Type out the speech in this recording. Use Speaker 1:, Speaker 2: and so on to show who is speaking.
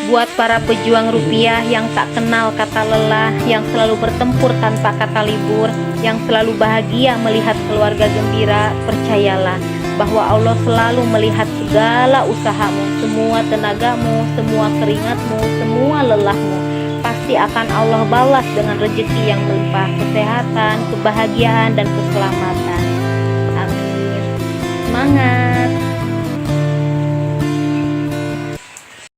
Speaker 1: Buat para pejuang rupiah yang tak kenal kata lelah, yang selalu bertempur tanpa kata libur, yang selalu bahagia melihat keluarga gembira, percayalah bahwa Allah selalu melihat segala usahamu, semua tenagamu, semua keringatmu, semua lelahmu. Pasti akan Allah balas dengan rezeki yang melimpah, kesehatan, kebahagiaan, dan keselamatan. Amin. Semangat!